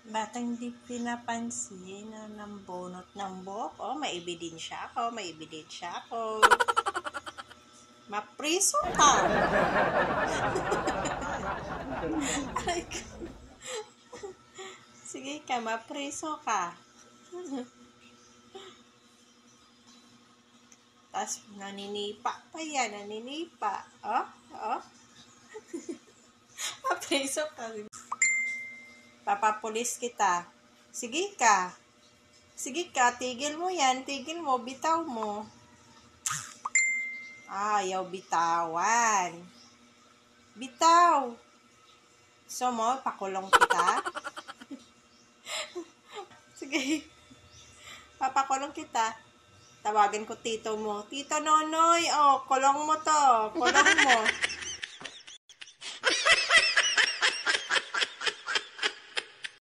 Batang di pinapansin na nambunot ng buhok. Oh, may ebidensya ako, may ebidensya ako. Mapriso ka. Aray ka. Sige ka, mapriso ka. Tapos naninipa pa yan, naninipa. Oh, oh. Mapriso ka. Papapulis kita. Sige ka. Sige ka, tigil mo yan. Tigil mo, bitaw mo. Ayaw bitawan. Bitaw. So mo, pakulong kita? Sige. Papakulong kita. Tawagan ko tito mo. Tito Nonoy, oh, kulong mo to. Kulong mo.